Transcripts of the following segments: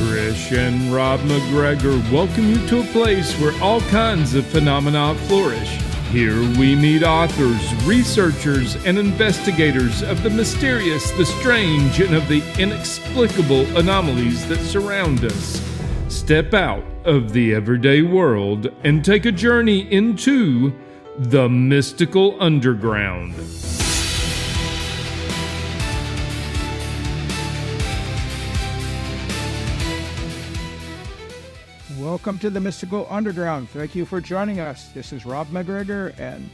Trish and Rob McGregor welcome you to a place where all kinds of phenomena flourish. Here we meet authors, researchers, and investigators of the mysterious, the strange, and of the inexplicable anomalies that surround us. Step out of the everyday world and take a journey into the mystical underground. Welcome to the Mystical Underground. Thank you for joining us. This is Rob McGregor and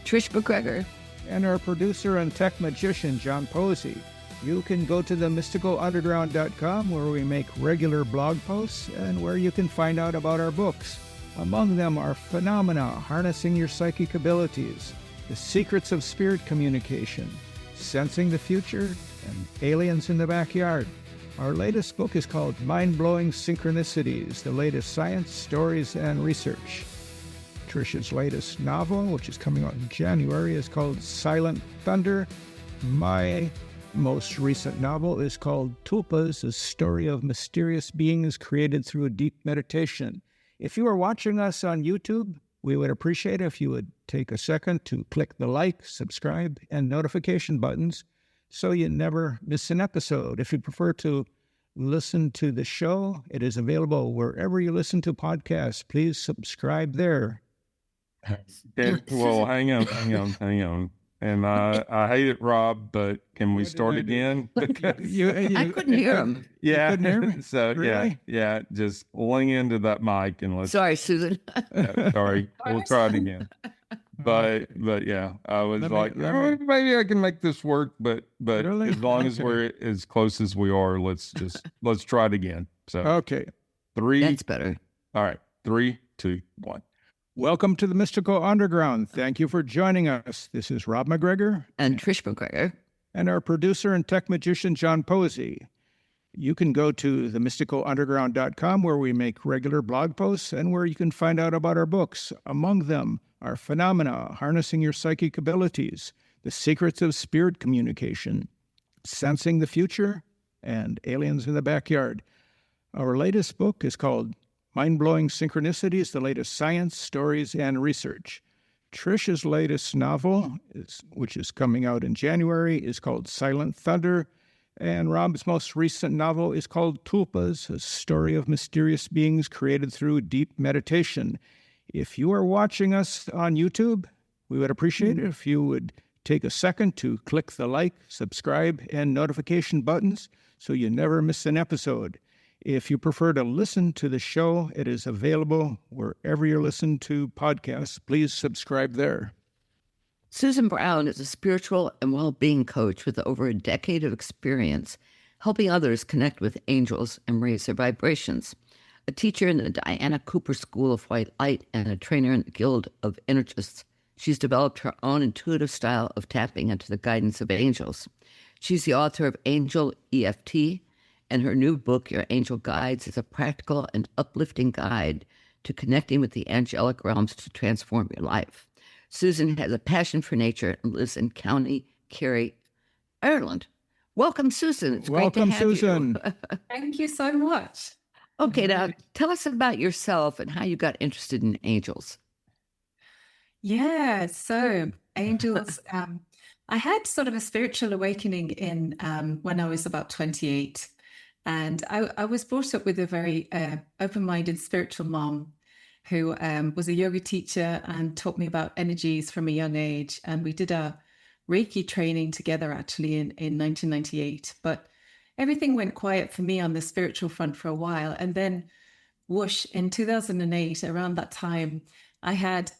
Trish McGregor and our producer and tech magician, John Posey. You can go to themysticalunderground.com where we make regular blog posts and where you can find out about our books. Among them are Phenomena, Harnessing Your Psychic Abilities, The Secrets of Spirit Communication, Sensing the Future, and Aliens in the Backyard. Our latest book is called Mind-Blowing Synchronicities, the latest science, stories, and research. Trish's latest novel, which is coming out in January, is called Silent Thunder. My most recent novel is called Tulpas, a story of mysterious beings created through a deep meditation. If you are watching us on YouTube, we would appreciate it if you would take a second to click the like, subscribe, and notification buttons so you never miss an episode. If you prefer to listen to the show, it is available wherever you listen to podcasts. Please subscribe there. Well, hang on. And I hate it, Rob, but can we start again? I couldn't hear him. Yeah. You couldn't hear me? So, Really? yeah, just lean into that mic and let's... Sorry, Susan. Sorry, we'll try it again. But yeah, I was maybe I can make this work, but Really? as long as we're as close as we are, let's try it again. So Okay. That's better. All right, 3, 2, 1. Welcome to the Mystical Underground. Thank you for joining us. This is Rob McGregor And Trish McGregor. and our producer and tech magician, John Posey. You can go to themysticalunderground.com where we make regular blog posts and where you can find out about our books. Among them are Phenomena, Harnessing Your Psychic Abilities, The Secrets of Spirit Communication, Sensing the Future, and Aliens in the Backyard. Our latest book is called Mind-Blowing Synchronicities, the latest science, stories, and research. Trish's latest novel, which is coming out in January, is called Silent Thunder, and Rob's most recent novel is called Tulpas, a story of mysterious beings created through deep meditation. If you are watching us on YouTube, we would appreciate it if you would take a second to click the like, subscribe, and notification buttons so you never miss an episode. If you prefer to listen to the show, it is available wherever you listen to podcasts. Please subscribe there. Susan Browne is a spiritual and well-being coach with over a decade of experience helping others connect with angels and raise their vibrations. A teacher in the Diana Cooper School of White Light and a trainer in the Guild of Energists, she's developed her own intuitive style of tapping into the guidance of angels. She's the author of Angel EFT, and her new book, Your Angel Guides, is a practical and uplifting guide to connecting with the angelic realms to transform your life. Susan has a passion for nature and lives in County Kerry, Ireland. Welcome, Susan. It's great to have Susan. you. Thank you so much. Okay, now tell us about yourself and how you got interested in angels. Yeah, so angels, I had sort of a spiritual awakening in when I was about 28. And I was brought up with a very open-minded spiritual mom who was a yoga teacher and taught me about energies from a young age. And we did a Reiki training together actually in 1998. But everything went quiet for me on the spiritual front for a while. And then whoosh, in 2008, around that time, I had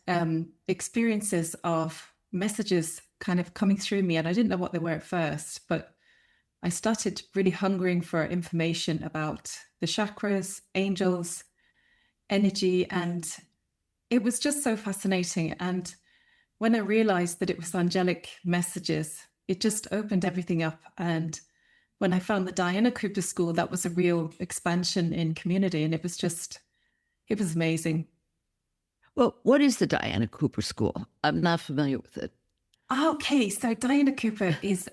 experiences of messages kind of coming through me. And I didn't know what they were at first, but I started really hungering for information about the chakras, angels, energy, and it was just so fascinating. And when I realized that it was angelic messages, it just opened everything up. And when I found the Diana Cooper School, that was a real expansion in community, and it was amazing. Well, what is the Diana Cooper School? I'm not familiar with it. Okay, so Diana Cooper is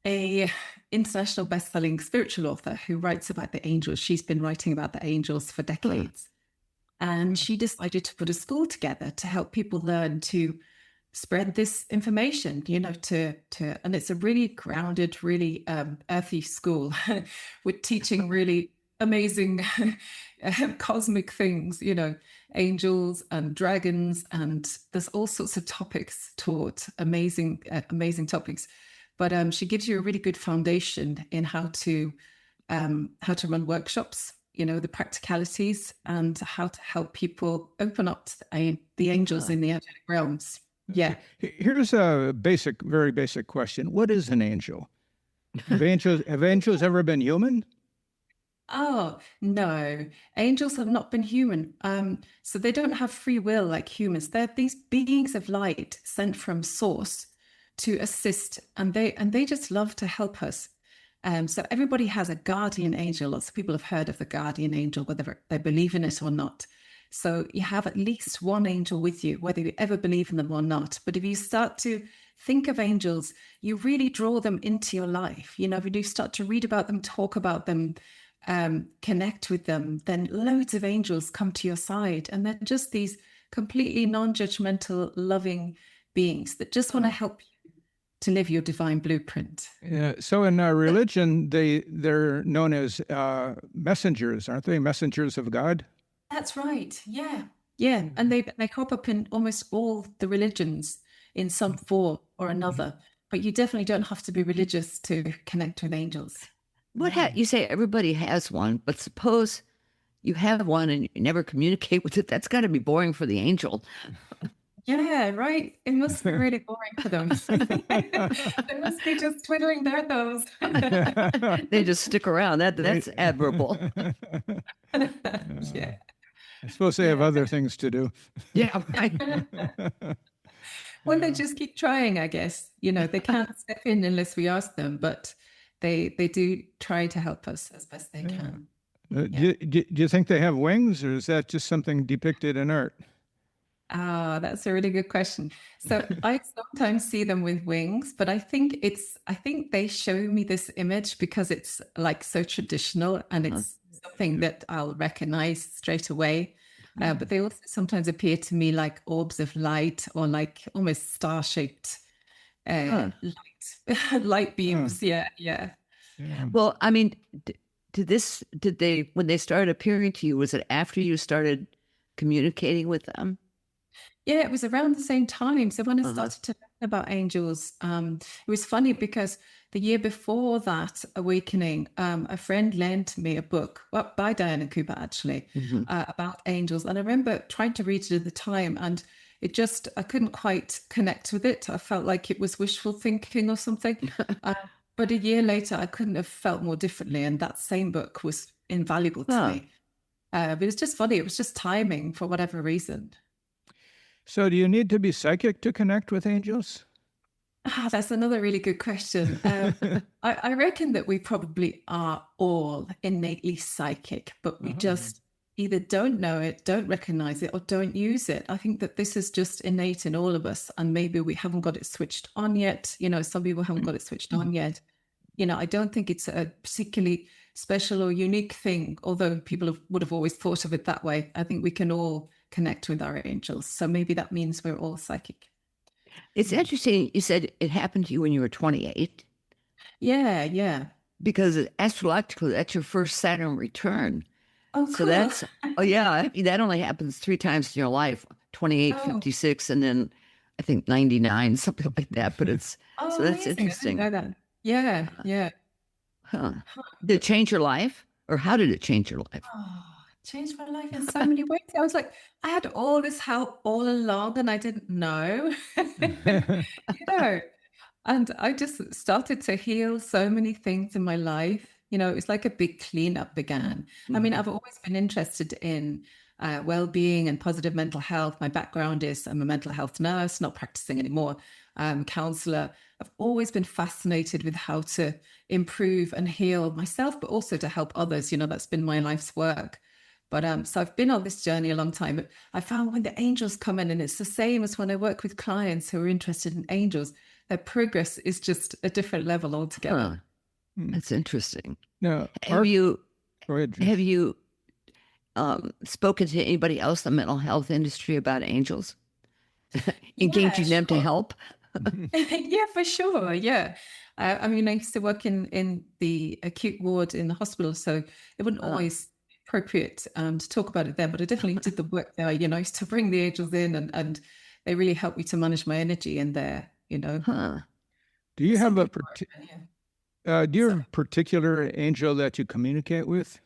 a international best-selling spiritual author who writes about the angels. She's been writing about the angels for decades. And she decided to put a school together to help people learn to spread this information, and it's a really grounded, really earthy school with teaching really amazing cosmic things, angels and dragons, and there's all sorts of topics taught, amazing topics. But she gives you a really good foundation in how to run workshops, the practicalities, and how to help people open up to the angels in the angelic realms. Yeah. Here's a very basic question. What is an angel? Have angels ever been human? Oh, no. Angels have not been human. So they don't have free will like humans. They're these beings of light sent from source to assist, and they just love to help us. So everybody has a guardian angel. Lots of people have heard of the guardian angel, whether they believe in it or not. So you have at least one angel with you, whether you ever believe in them or not. But if you start to think of angels, you really draw them into your life. If you start to read about them, talk about them, connect with them, then loads of angels come to your side. And they're just these completely non-judgmental, loving beings that just want to help you to live your divine blueprint. Yeah. So in religion, they're known as messengers, aren't they? Messengers of God? That's right. Yeah. Yeah. And they crop up in almost all the religions in some form or another. But you definitely don't have to be religious to connect with angels. You say everybody has one, but suppose you have one and you never communicate with it. That's got to be boring for the angel. Yeah, right. It must be really boring for them. They must be just twiddling their thumbs. They just stick around. That's admirable. Yeah. I suppose they have other things to do. Yeah, right. Well, they just keep trying, I guess. They can't step in unless we ask them, but they do try to help us as best they can. Do you think they have wings, or is that just something depicted in art? That's a really good question. So I sometimes see them with wings, but I think they show me this image because it's like so traditional and it's something that I'll recognize straight away. But they also sometimes appear to me like orbs of light or like almost star-shaped light beams. Yeah. Well, I mean, did they, when they started appearing to you, was it after you started communicating with them? Yeah, it was around the same time. So when I started to learn about angels, it was funny because the year before that awakening, a friend lent me a book by Diana Cooper, actually, about angels. And I remember trying to read it at the time, and I couldn't quite connect with it. I felt like it was wishful thinking or something. But a year later, I couldn't have felt more differently. And that same book was invaluable to me. But it's just funny. It was just timing for whatever reason. So do you need to be psychic to connect with angels? That's another really good question. I reckon that we probably are all innately psychic, but we just either don't know it, don't recognize it, or don't use it. I think that this is just innate in all of us, and maybe we haven't got it switched on yet. Some people haven't got it switched on yet. I don't think it's a particularly special or unique thing, although people would have always thought of it that way. I think we can all connect with our angels. So maybe that means we're all psychic. It's interesting. You said it happened to you when you were 28. Yeah. Because astrologically, that's your first Saturn return. Oh, cool. So that only happens 3 times in your life, 28, 56, and then I think 99, something like that. But so that's amazing. interesting. I didn't know that. Yeah. Huh. Did it change your life, or how did it change your life? Changed my life in so many ways. I was like, I had all this help all along and I didn't know. And I just started to heal so many things in my life. It's like a big cleanup began. I mean, I've always been interested in well-being and positive mental health. My background is I'm a mental health nurse, not practicing anymore, counselor. I've always been fascinated with how to improve and heal myself, but also to help others. That's been my life's work. But so I've been on this journey a long time. But I found when the angels come in, and it's the same as when I work with clients who are interested in angels, their progress is just a different level altogether. That's interesting. Now, Have you go ahead, Trish. have you spoken to anybody else in the mental health industry about angels? Engaging them to sure. help? Yeah, for sure. Yeah. I mean, I used to work in the acute ward in the hospital, so it wasn't always appropriate to talk about it there, but I definitely did the work there. I used to bring the angels in, and they really helped me to manage my energy in there, Huh. Do you have Some a people are, do you have a particular angel that you communicate with?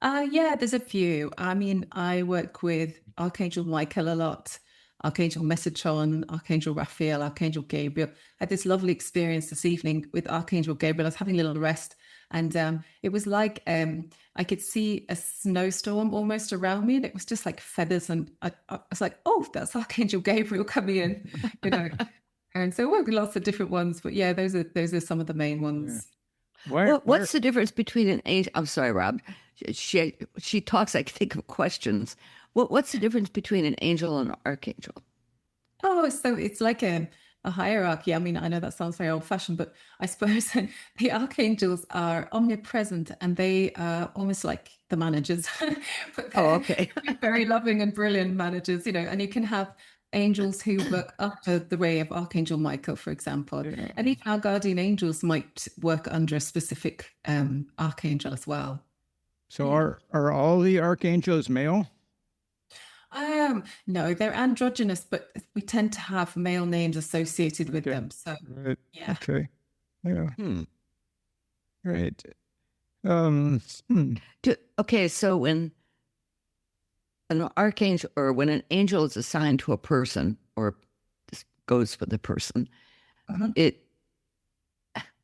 yeah, there's a few. I mean, I work with Archangel Michael a lot, Archangel Metatron, Archangel Raphael, Archangel Gabriel. I had this lovely experience this evening with Archangel Gabriel. I was having a little rest, and it was like I could see a snowstorm almost around me, and it was just like feathers. And I was like, oh, that's Archangel Gabriel coming in. And so I work with lots of different ones, but yeah, those are some of the main ones. What's the difference between an angel? I'm sorry, Rob. She talks. I think of questions. What's the difference between an angel and an archangel? Oh, so it's like a hierarchy. I mean, I know that sounds very old-fashioned, but I suppose the archangels are omnipresent, and they are almost like the managers. But okay. Very loving and brilliant managers, and you can have angels who work under the way of Archangel Michael, for example. And even our guardian angels might work under a specific archangel as well. So are all the archangels male? No, they're androgynous, but we tend to have male names associated with them. So Right. yeah. Okay. Yeah. Right. Okay, so when an archangel or when an angel is assigned to a person or just goes for the person,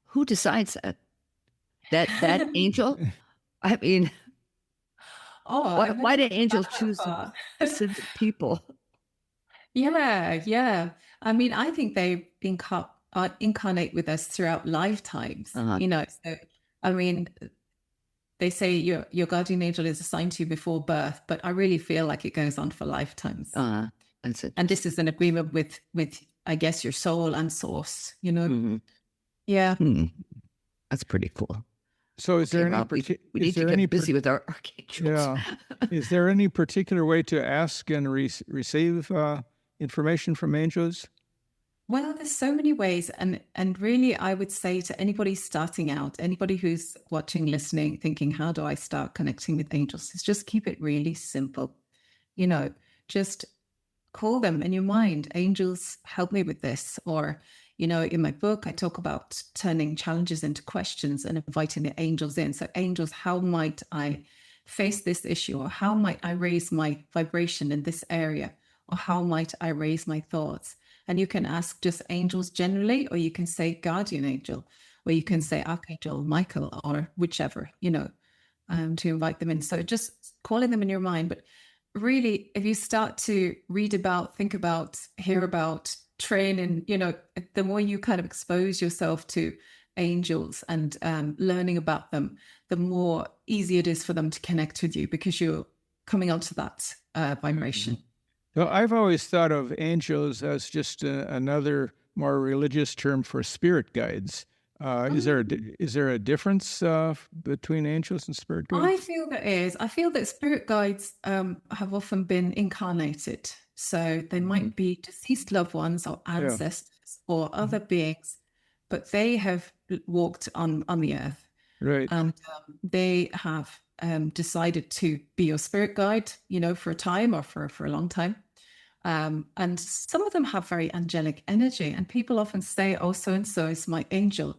who decides that? That angel? I mean, why do angels choose specific people? Yeah. I mean, I think they incarnate with us throughout lifetimes. So I mean, they say your guardian angel is assigned to you before birth, but I really feel like it goes on for lifetimes. That's it. And this is an agreement with I guess your soul and source. Yeah. That's pretty cool. So is there any Rob, we need to get busy with our archangels. Yeah. Is there any particular way to ask and receive information from angels? Well, there's so many ways. And really, I would say to anybody starting out, anybody who's watching, listening, thinking, how do I start connecting with angels? Is just keep it really simple. Just call them in your mind. Angels, help me with this. Or, in my book, I talk about turning challenges into questions and inviting the angels in. So angels, how might I face this issue? Or how might I raise my vibration in this area? Or how might I raise my thoughts? And you can ask just angels generally, or you can say guardian angel, or you can say Archangel Michael, or whichever, to invite them in. So just calling them in your mind. But really, if you start to read about, think about, hear about, train, and, the more you kind of expose yourself to angels and learning about them, the more easy it is for them to connect with you because you're coming onto that vibration. Well, I've always thought of angels as just another more religious term for spirit guides. Is there a difference between angels and spirit guides? I feel there is. I feel that spirit guides have often been incarnated. So they might be deceased loved ones or ancestors or other beings, but they have walked on the earth. Right. And they have decided to be your spirit guide, for a time or for a long time. And some of them have very angelic energy, and people often say, oh, so-and-so is my angel,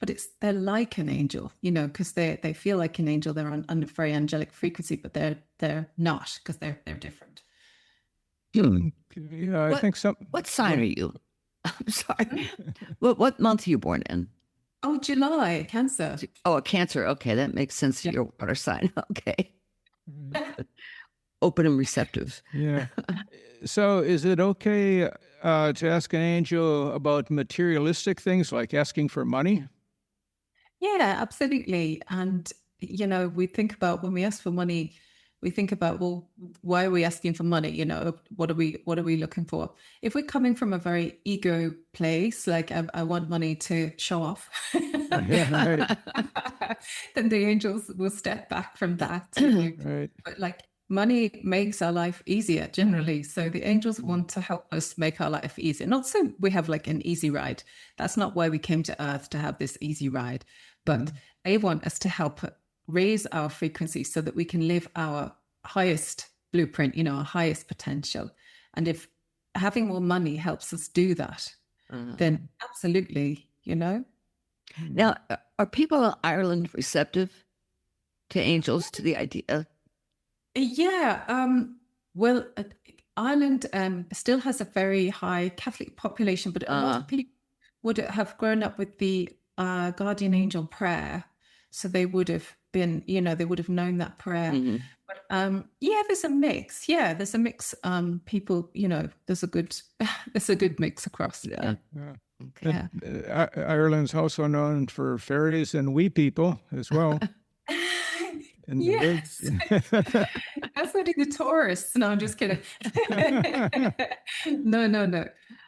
but they're like an angel, because they feel like an angel. They're on a very angelic frequency, but they're not, because they're different. Yeah, I think some. What sign are you? I'm sorry. What month are you born in? Oh, July, Cancer. Oh, a Cancer. Okay, that makes sense. Your water sign. Okay. Open and receptive. Yeah. So is it okay to ask an angel about materialistic things like asking for money? Yeah, absolutely. And, we think about when we ask for money, we think about, well, why are we asking for money? You know, what are we looking for? If we're coming from a very ego place, like I want money to show off, Yeah, right. then the angels will step back from that. Right. But like money makes our life easier generally. So the angels want to help us make our life easier. Not so we have like an easy ride. That's not why we came to earth, to have this easy ride. But they want us to help raise our frequency so that we can live our highest blueprint, you know, our highest potential. And if having more money helps us do that, then absolutely, you know. Now, are people in Ireland receptive to angels, to the idea? Yeah. Well, Ireland still has a very high Catholic population, but a lot of people would have grown up with the guardian angel prayer. So they would have been, you know, they would have known that prayer. But yeah, there's a mix. Yeah, there's a mix. People, you know, there's a good mix across. Yeah. Yeah. Ireland's also known for fairies and wee people as well. And Yes. That's only the tourists. No, I'm just kidding. No.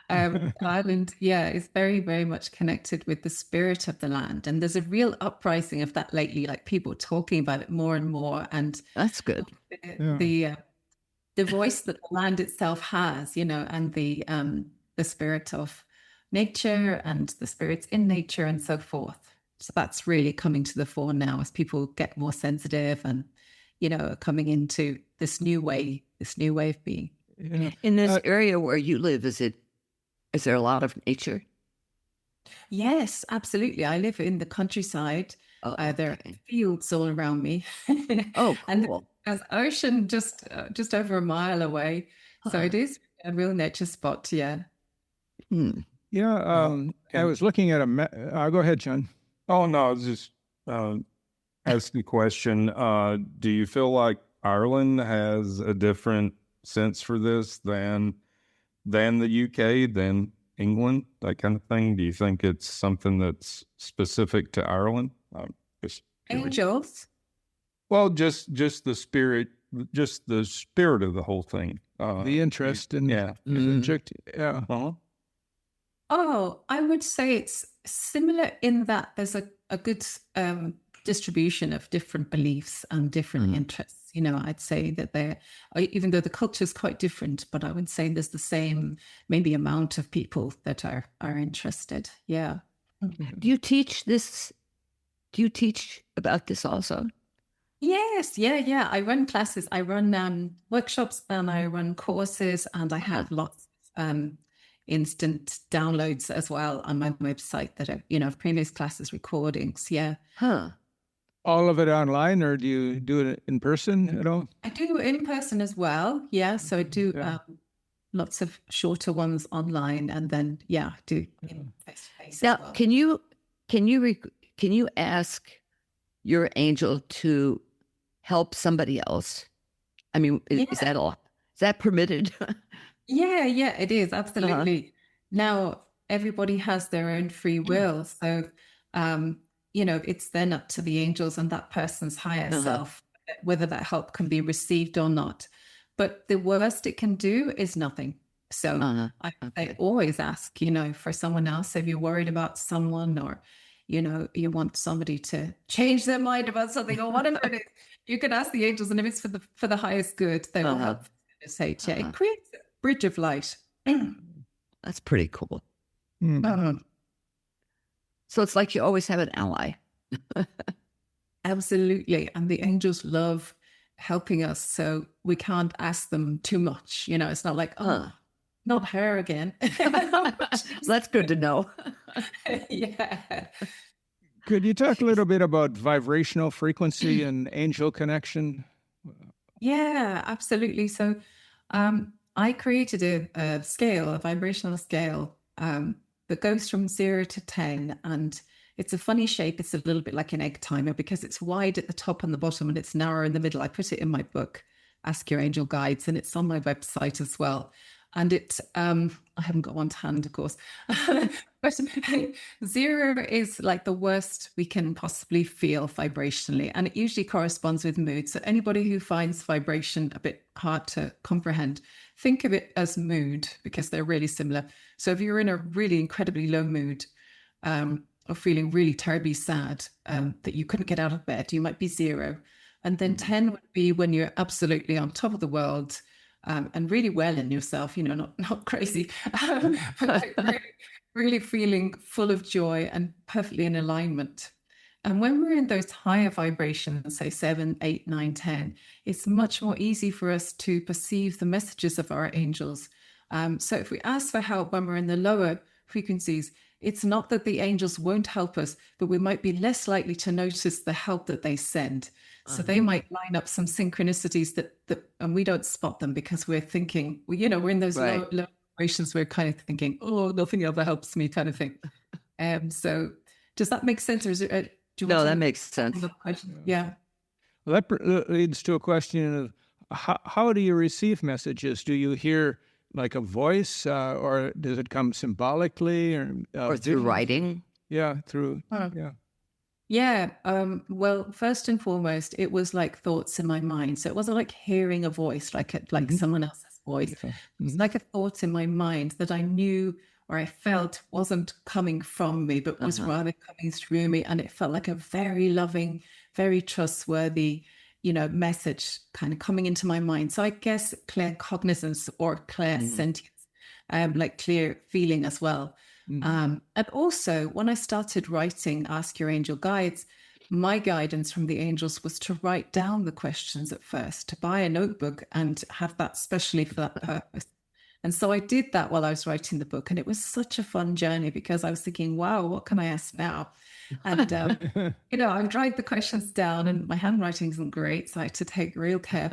Ireland, yeah, is very, very much connected with the spirit of the land. And there's a real uprising of that lately, like people talking about it more and more. And That's good. the voice that the land itself has, you know, and the spirit of nature and the spirits in nature and so forth. So that's really coming to the fore now as people get more sensitive and, you know, coming into this new way of being. Yeah. In this area where you live, is there a lot of nature? Yes, absolutely. I live in the countryside. There are fields all around me. Oh, And cool. there's ocean just over a mile away. So it is a real nature spot. Yeah. Yeah. I was looking at go ahead, John. Oh, no, I was just asking a question. Do you feel like Ireland has a different sense for this than the UK, than England, that kind of thing? Do you think it's something that's specific to Ireland? Angels. Well, just the spirit of the whole thing. The interest in yeah. yeah. Uh-huh. Oh, I would say it's similar in that there's a good distribution of different beliefs and different interests. You know, I'd say that even though the culture is quite different, but I would say there's the same maybe amount of people that are interested. Yeah. Do you teach this? Do you teach about this also? Yes. Yeah. I run classes. I run workshops and I run courses, and I have lots of instant downloads as well on my website that are, you know, previous classes, recordings. Yeah. All of it online, or do you do it in person at all? I do in person as well. Yeah. So I do lots of shorter ones online, and then do face to face. Now, as well. can you ask your angel to help somebody else? I mean, is that all? Is that permitted? Yeah, it is. Absolutely. Now, everybody has their own free will. So, you know, it's then up to the angels and that person's higher self, whether that help can be received or not. But the worst it can do is nothing. So I always ask, you know, for someone else, if you're worried about someone, or, you know, you want somebody to change their mind about something or whatever it is, you can ask the angels. And if it's for the highest good, they will help. It creates a bridge of light. That's pretty cool. So it's like you always have an ally. Absolutely. And the angels love helping us. So we can't ask them too much. You know, it's not like, not her again. That's good to know. Yeah. Could you talk a little bit about vibrational frequency and angel connection? Yeah, absolutely. So I created a scale, a vibrational scale that goes from 0 to 10. And it's a funny shape. It's a little bit like an egg timer because it's wide at the top and the bottom and it's narrow in the middle. I put it in my book, Ask Your Angel Guides, and it's on my website as well. And I haven't got one to hand, of course, But 0 is like the worst we can possibly feel vibrationally, and it usually corresponds with mood. So anybody who finds vibration a bit hard to comprehend, think of it as mood, because they're really similar. So if you're in a really incredibly low mood, or feeling really terribly sad, that you couldn't get out of bed, you might be 0. And then 10 would be when you're absolutely on top of the world, and really well in yourself, not crazy, but like really feeling full of joy and perfectly in alignment. And when we're in those higher vibrations, say 7, 8, 9, 10, it's much more easy for us to perceive the messages of our angels. So if we ask for help when we're in the lower frequencies, it's not that the angels won't help us, but we might be less likely to notice the help that they send. So they might line up some synchronicities that and we don't spot them because we're thinking, we're in those low vibrations. We're kind of thinking, oh, nothing ever helps me, kind of thing. So does that make sense? Or is it, no, that makes sense. Yeah. Well, that leads to a question of how do you receive messages? Do you hear like a voice, or does it come symbolically, or through writing? Yeah, through. Yeah. Well, first and foremost, it was like thoughts in my mind. So it wasn't like hearing a voice, like someone else's voice. It was like a thought in my mind that I knew or I felt wasn't coming from me, but was rather coming through me. And it felt like a very loving, very trustworthy, message kind of coming into my mind. So I guess clear cognizance or clear sentience, like clear feeling as well. And also when I started writing Ask Your Angel Guides, my guidance from the angels was to write down the questions at first, to buy a notebook and have that specially for that purpose. And so I did that while I was writing the book. And it was such a fun journey because I was thinking, wow, what can I ask now? And, I write the questions down and my handwriting isn't great. So I had to take real care.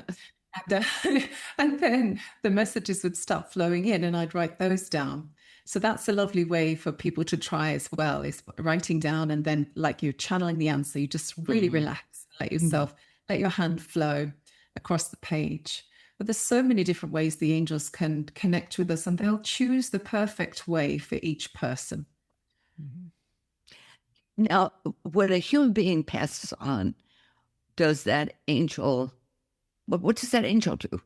And then the messages would start flowing in and I'd write those down. So that's a lovely way for people to try as well, is writing down, and then like you're channeling the answer, you just really relax, let yourself, let your hand flow across the page. But there's so many different ways the angels can connect with us, and they'll choose the perfect way for each person. Now, when a human being passes on, does that angel, what does that angel do?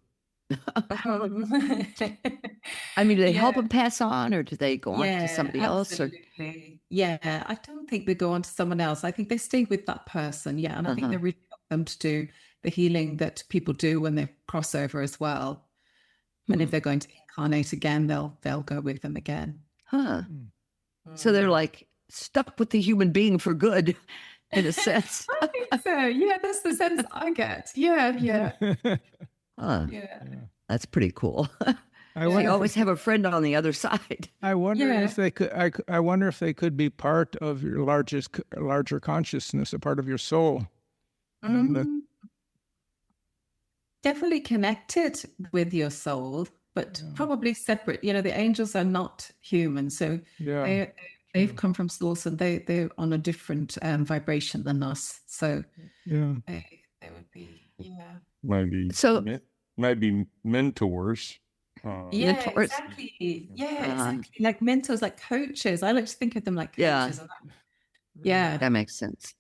I mean, do they help them pass on, or do they go on to somebody else? Or? Yeah, I don't think they go on to someone else. I think they stay with that person. Yeah, and I think they really help them to do the healing that people do when they cross over as well. And if they're going to incarnate again, they'll go with them again. So they're like stuck with the human being for good, in a sense. I think so. Yeah, that's the sense I get. Yeah. That's pretty cool. I always have a friend on the other side. I wonder if they could. I wonder if they could be part of your larger consciousness, a part of your soul. Definitely connected with your soul, but probably separate. The angels are not human, so they've come from source, and they're on a different vibration than us. So they would be maybe mentors. Mentors. Exactly. Exactly. Like mentors, like coaches. I like to think of them like coaches. Yeah, that makes sense.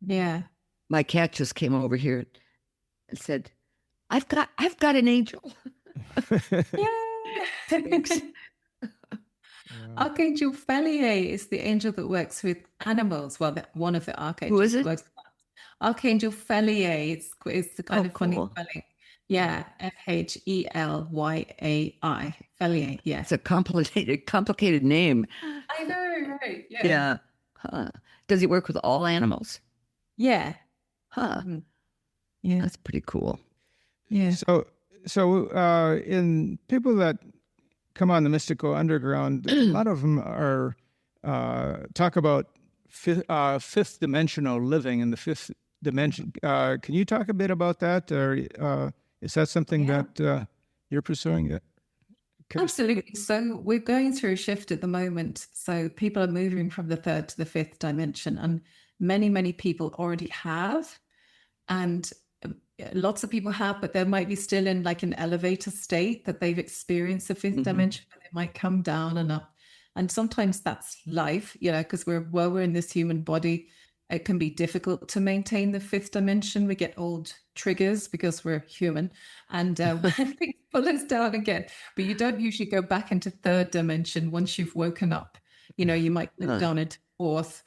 Yeah. My cat just came over here and said, I've got an angel. Archangel Felier is the angel that works with animals. Well, one of the archangels. Who is it? Archangel Felier. It's the kind of funny cool. spelling. Yeah, Felyi. Felier. Yeah, it's a complicated name. I know, right? Yeah. Does he work with all animals? Yeah. Yeah, that's pretty cool. Yeah. So in people that come on the mystical underground, a lot of them are talk about fifth dimensional living in the fifth dimension. Can you talk a bit about that, or is that something that you're pursuing? Absolutely. So we're going through a shift at the moment. So people are moving from the third to the fifth dimension, and many people already have, and lots of people have, but they might be still in like an elevator state that they've experienced the fifth dimension, but they might come down and up. And sometimes that's life, because we're in this human body. It can be difficult to maintain the fifth dimension. We get old triggers because we're human, and when things pull us down again. But you don't usually go back into third dimension once you've woken up. You might go down into fourth,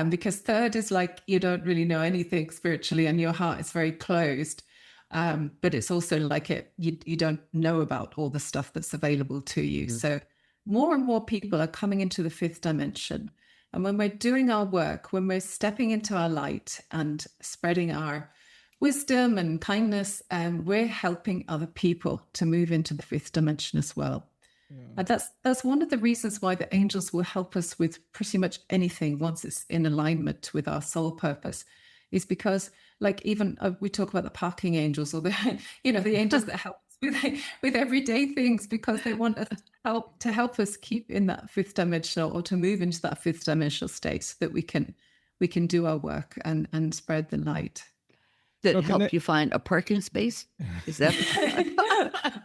because third is like you don't really know anything spiritually, and your heart is very closed. But it's also like you don't know about all the stuff that's available to you. Mm. So more and more people are coming into the fifth dimension. And when we're doing our work, when we're stepping into our light and spreading our wisdom and kindness, we're helping other people to move into the fifth dimension as well. Yeah. And that's one of the reasons why the angels will help us with pretty much anything once it's in alignment with our soul purpose, is because, like, even we talk about the parking angels, or the the angels that help us with everyday things, because they want us to help us keep in that fifth dimensional, or to move into that fifth dimensional state, so that we can do our work and spread the light. Did it help you find a parking space? Is that?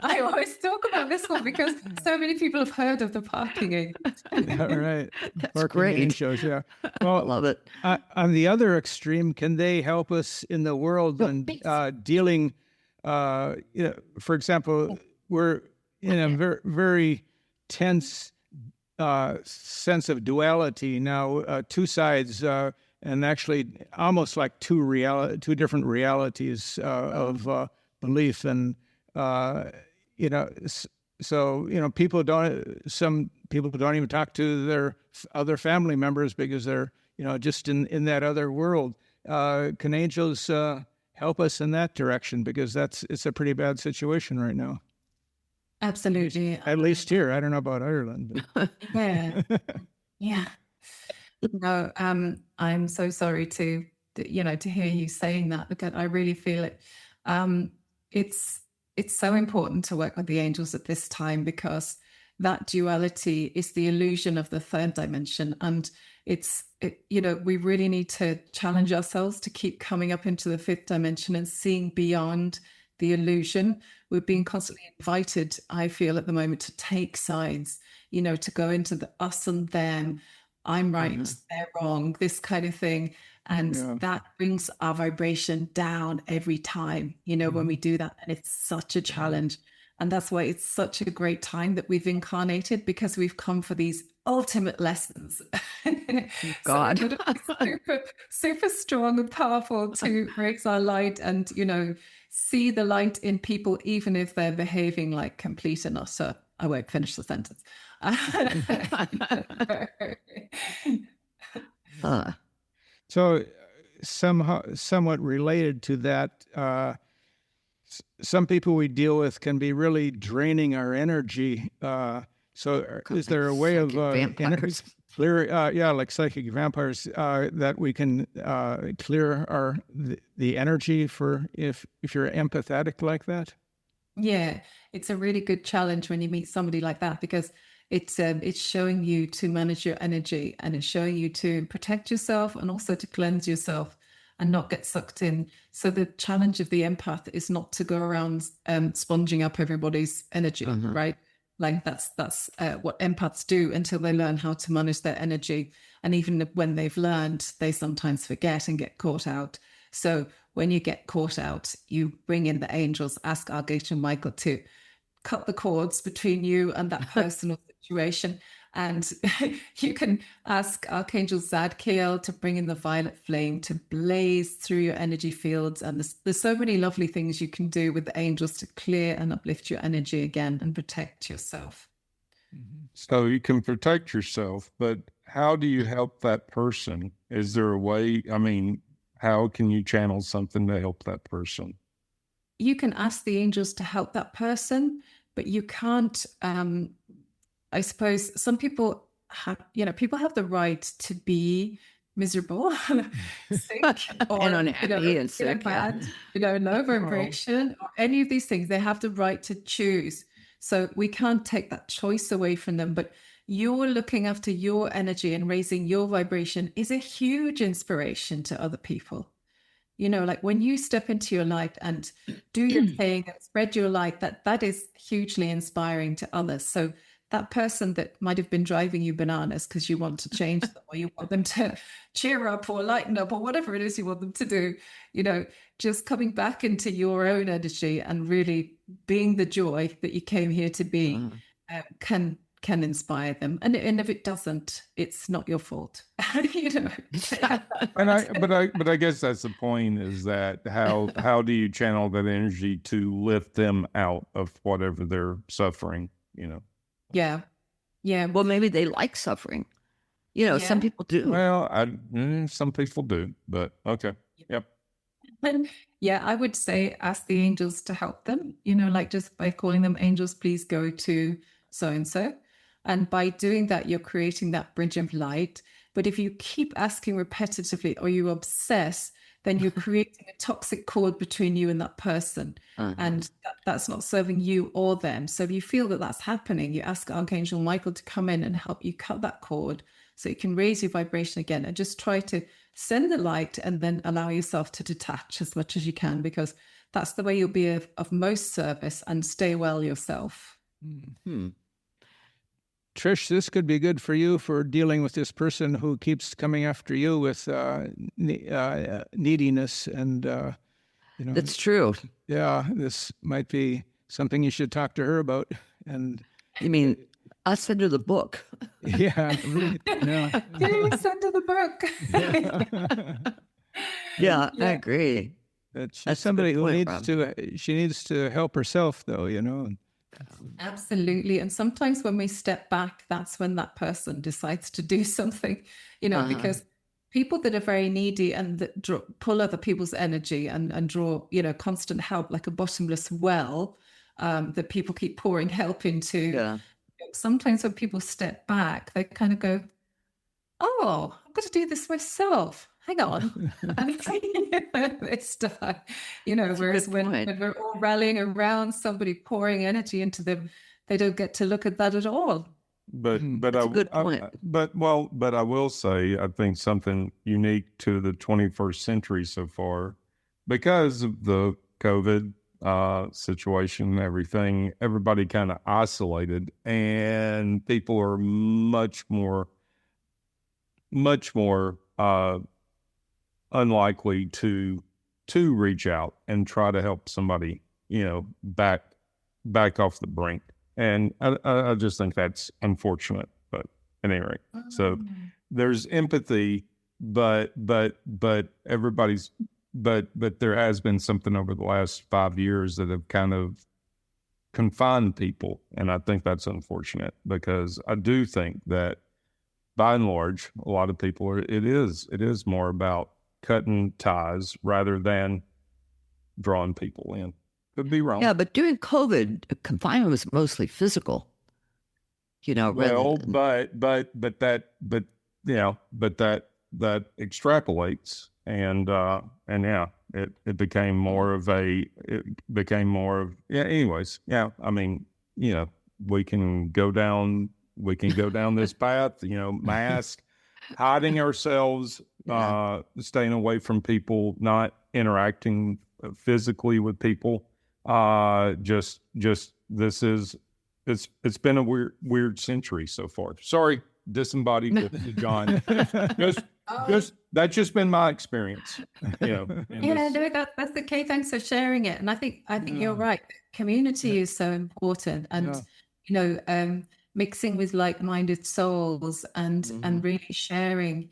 I always talk about this one because so many people have heard of the parking angels. Yeah, right. That's parking great. angels, yeah. Well, I love it. On the other extreme, can they help us in the world and dealing? For example, we're in a very, very tense sense of duality now, two sides. And actually, almost like two different realities of belief, and some people don't even talk to their other family members because they're just in that other world. Can angels help us in that direction, because it's a pretty bad situation right now? Absolutely. At least here, I don't know about Ireland. But. Yeah, yeah. No, I'm so sorry to hear you saying that, because I really feel it. It's so important to work with the angels at this time, because that duality is the illusion of the third dimension, and we really need to challenge ourselves to keep coming up into the fifth dimension and seeing beyond the illusion. We're being constantly invited, I feel at the moment, to take sides, to go into the us and them. I'm right, they're wrong, this kind of thing. And that brings our vibration down every time, when we do that. And it's such a challenge. And that's why it's such a great time that we've incarnated, because we've come for these ultimate lessons. God. So super, super strong and powerful to raise our light and, see the light in people, even if they're behaving like complete and utter. I won't finish the sentence. So somewhat related to that, some people we deal with can be really draining our energy. So is there a way of like psychic vampires, that we can clear the energy for if you're empathetic like that? Yeah, it's a really good challenge when you meet somebody like that, because it's showing you to manage your energy, and it's showing you to protect yourself and also to cleanse yourself and not get sucked in. So the challenge of the empath is not to go around sponging up everybody's energy, right? Like that's what empaths do until they learn how to manage their energy. And even when they've learned, they sometimes forget and get caught out. So when you get caught out, you bring in the angels, ask Archangel Michael to cut the cords between you and that personal situation. And you can ask Archangel Zadkiel to bring in the violet flame to blaze through your energy fields. And there's so many lovely things you can do with the angels to clear and uplift your energy again and protect yourself. So you can protect yourself, but how do you help that person? Is there a way? I mean, how can you channel something to help that person? You can ask the angels to help that person, but you can't, I suppose some people have the right to be miserable, sick, or and unhappy and sick, bad, low vibration, or any of these things. They have the right to choose. So we can't take that choice away from them, but you're looking after your energy and raising your vibration is a huge inspiration to other people. Like when you step into your light and do your thing and spread your light, that is hugely inspiring to others. So that person that might have been driving you bananas because you want to change them, or you want them to cheer up or lighten up, or whatever it is you want them to do, just coming back into your own energy and really being the joy that you came here to be, can inspire them. And if it doesn't, it's not your fault. But I guess that's the point, is that how do you channel that energy to lift them out of whatever they're suffering, Yeah. Well, maybe they like suffering. Some people do. Well, some people do, but okay. Yep. And I would say ask the angels to help them, like just by calling them, angels, please go to so-and-so. And by doing that, you're creating that bridge of light. But if you keep asking repetitively, or you obsess, then you're creating a toxic cord between you and that person. And that's not serving you or them. So if you feel that that's happening, you ask Archangel Michael to come in and help you cut that cord so you can raise your vibration again, and just try to send the light and then allow yourself to detach as much as you can, because that's the way you'll be of most service and stay well yourself. Trish, this could be good for you for dealing with this person who keeps coming after you with neediness. And, That's true. Yeah, this might be something you should talk to her about. And you mean I'll send her the book? Yeah. Yeah. Send her the book. Yeah, I agree. She's somebody who she needs to help herself, though, Absolutely. And sometimes when we step back, that's when that person decides to do something, because people that are very needy and that pull other people's energy and draw, constant help, like a bottomless well, that people keep pouring help into. Yeah. Sometimes when people step back, they kind of go, oh, I'm going to do this myself. Hang on. This time, whereas when we're all rallying around somebody pouring energy into them, they don't get to look at that at all. But That's a good point. But I will say, I think something unique to the 21st century so far, because of the COVID situation and everything, everybody kind of isolated, and people are much more unlikely to reach out and try to help somebody, back off the brink. And I just think that's unfortunate. But at any rate, so there's empathy, but everybody's, but there has been something over the last 5 years that have kind of confined people. And I think that's unfortunate, because I do think that by and large, a lot of people it is more about cutting ties rather than drawing people in. Could be wrong. Yeah, but during COVID, confinement was mostly physical. Well, but that extrapolates, and it became more of anyways. Yeah, I mean, we can go down this path, mask, hiding ourselves, staying away from people, not interacting physically with people. It's been a weird century so far. Sorry, disembodied with John. That's just been my experience. That's okay. Thanks for sharing it. And I think you're right. Community is so important, and mixing with like-minded souls and really sharing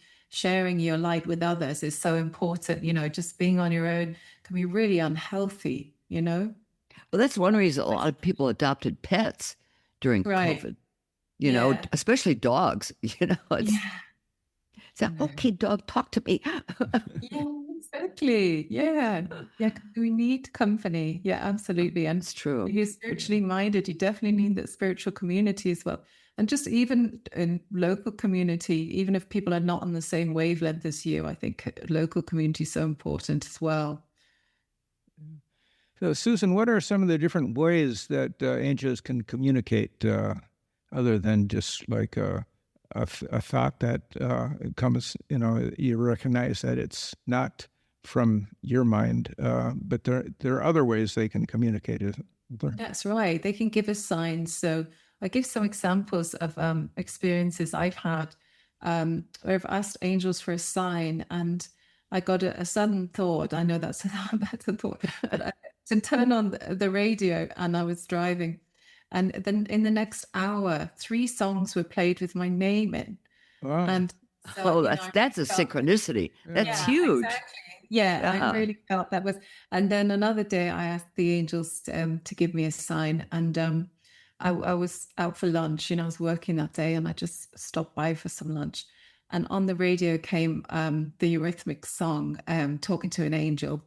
your light with others is so important. Just being on your own can be really unhealthy. Well, that's one reason a lot of people adopted pets during COVID. Especially dogs. Okay, dog, talk to me. Yeah, exactly. Yeah. We need company. Yeah, absolutely. And it's true. If you're spiritually minded, you definitely need that spiritual community as well. And just even in local community, even if people are not on the same wavelength as you, I think local community is so important as well. So, Susan, what are some of the different ways that angels can communicate, other than just like a thought that comes, you recognize that it's not from your mind, but there are other ways they can communicate, isn't there? That's right. They can give us signs. So I give some examples of experiences I've had where I've asked angels for a sign, and I got a sudden thought. I know that's a better thought, but to turn on the radio, and I was driving, and then in the next hour, 3 songs were played with my name in. Wow. And so, Oh, you know, that's a felt- synchronicity. That's Yeah, huge. exactly. Yeah, I really felt that was. And then another day, I asked the angels to give me a sign, and I was out for lunch. You know, I was working that day, and I just stopped by for some lunch. And on the radio came the Eurythmics song, "Talking to an Angel."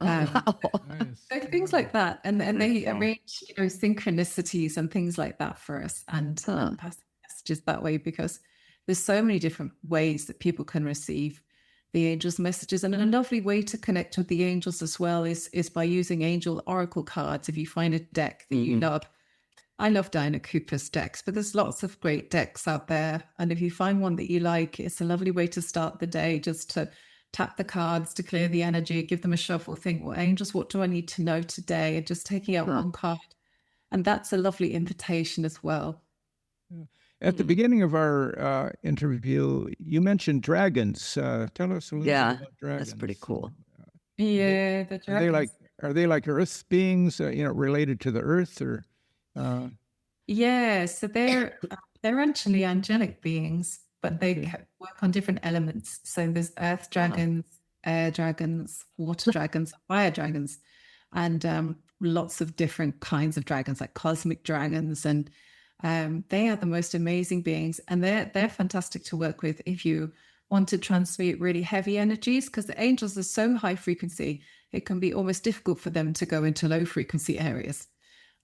Wow. Nice. So things like that, and they arrange, you know, synchronicities and things like that for us, and pass messages that way, because there's so many different ways that people can receive the angels' messages. And a lovely way to connect with the angels as well is by using angel oracle cards. If you find a deck that you love, I love Diana Cooper's decks, but there's lots of great decks out there. And if you find one that you like, it's a lovely way to start the day, just to tap the cards to clear the energy, give them a shuffle, think, well, angels, what do I need to know today? And just taking out one card. And that's a lovely invitation as well. At the beginning of our interview, you mentioned dragons. Tell us a little bit about dragons. That's pretty cool. Yeah, the dragons. Are they like earth beings, related to the earth, or? Yeah, so they're actually angelic beings, but they work on different elements. So there's earth dragons, air dragons, water dragons, fire dragons, and lots of different kinds of dragons, like cosmic dragons. And they are the most amazing beings, and they're fantastic to work with if you want to transmute really heavy energies, because the angels are so high frequency, it can be almost difficult for them to go into low frequency areas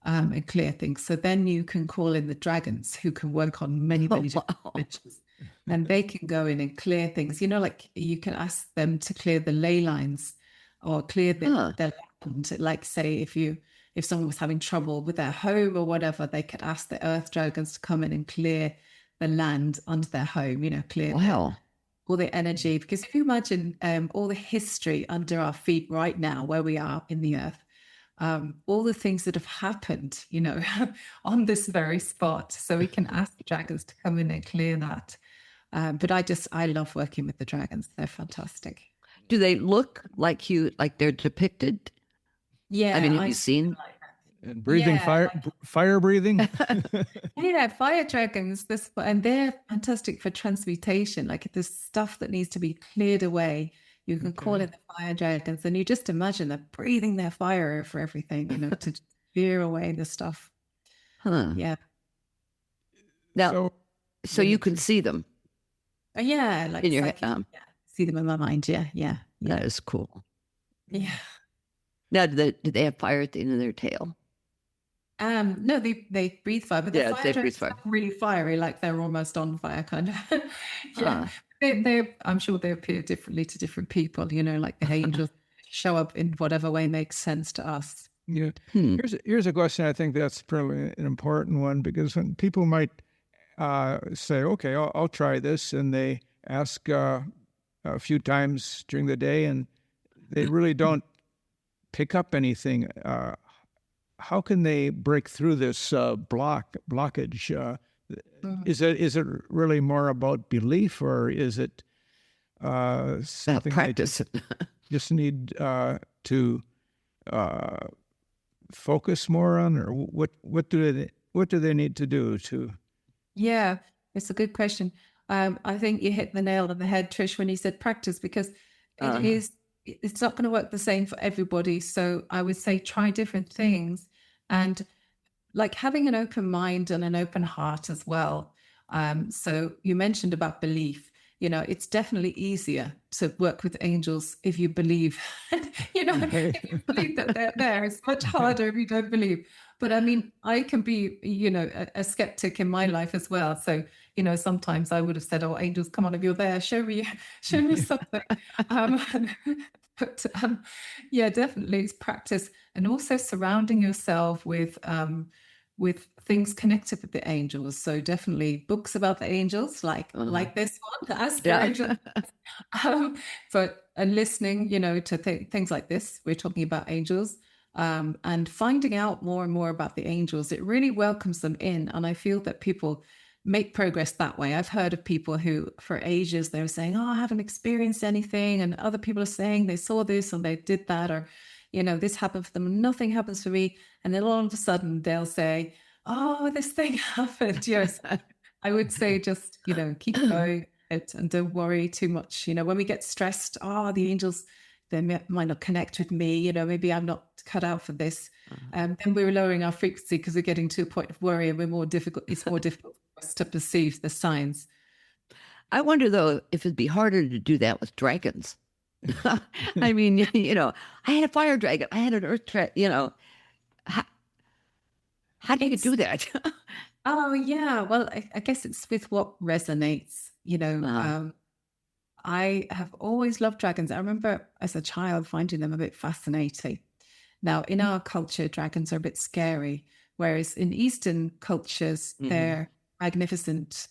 and clear things. So then you can call in the dragons, who can work on many different dimensions, and they can go in and clear things. You know, like you can ask them to clear the ley lines or clear the land. Like, say, if someone was having trouble with their home or whatever, they could ask the earth dragons to come in and clear the land under their home, you know, clear all the energy. Because if you imagine all the history under our feet right now, where we are in the earth, all the things that have happened, you know, on this very spot. So we can ask the dragons to come in and clear that. But I love working with the dragons. They're fantastic. Do they look like they're depicted? Yeah. I mean, have you seen? And breathing fire breathing. Yeah, fire dragons. And they're fantastic for transmutation. Like, if there's stuff that needs to be cleared away, you can call it the fire dragons, and you just imagine they're breathing their fire for everything, you know, to clear away the stuff. Yeah. Now, so you can see them. Yeah, like in your see them in my mind. Yeah. That is cool. Yeah. Now, do they have fire at the end of their tail? No, they breathe fire, but the fire dragons are really fiery, like they're almost on fire, kind of. Yeah. I'm sure they appear differently to different people, you know, like the angels show up in whatever way makes sense to us. Yeah. Here's a question. I think that's probably an important one, because when people might say, okay, I'll try this, and they ask a few times during the day, and they really don't pick up anything. How can they break through this blockage? Is it really more about belief, or is it something practice? They just need to focus more on, or what do they need to do to? Yeah, it's a good question. I think you hit the nail on the head, Trish, when you said practice, because it's not going to work the same for everybody. So I would say try different things, and like having an open mind and an open heart as well. So you mentioned about belief. You know, it's definitely easier to work with angels if you believe. You know, if you believe that they're there. It's much harder if you don't believe. But I mean, I can be, you know, a skeptic in my life as well. So, you know, sometimes I would have said, "Oh, angels, come on, if you're there, show me something." But yeah, definitely it's practice, and also surrounding yourself with things connected with the angels. So definitely books about the angels, like this one, Ask the Angel. And listening, you know, to things like this. We're talking about angels. and finding out more and more about the angels, it really welcomes them in. And I feel that people make progress that way. I've heard of people who for ages they were saying, oh, I haven't experienced anything, and other people are saying they saw this and they did that, or this happened for them, nothing happens for me. And then all of a sudden they'll say, oh, this thing happened. Yes. I would say just keep going and don't worry too much. When we get stressed, the angels, they might not connect with me, maybe I'm not cut out for this. Then we're lowering our frequency because we're getting to a point of worry, and it's more difficult for us to perceive the signs. I wonder, though, if it'd be harder to do that with dragons. I mean, I had a fire dragon, I had an earth dragon, how do you do that? Oh, yeah. Well, I guess it's with what resonates, I have always loved dragons. I remember as a child finding them a bit fascinating. Now, in our culture, dragons are a bit scary, whereas in Eastern cultures, they're magnificent,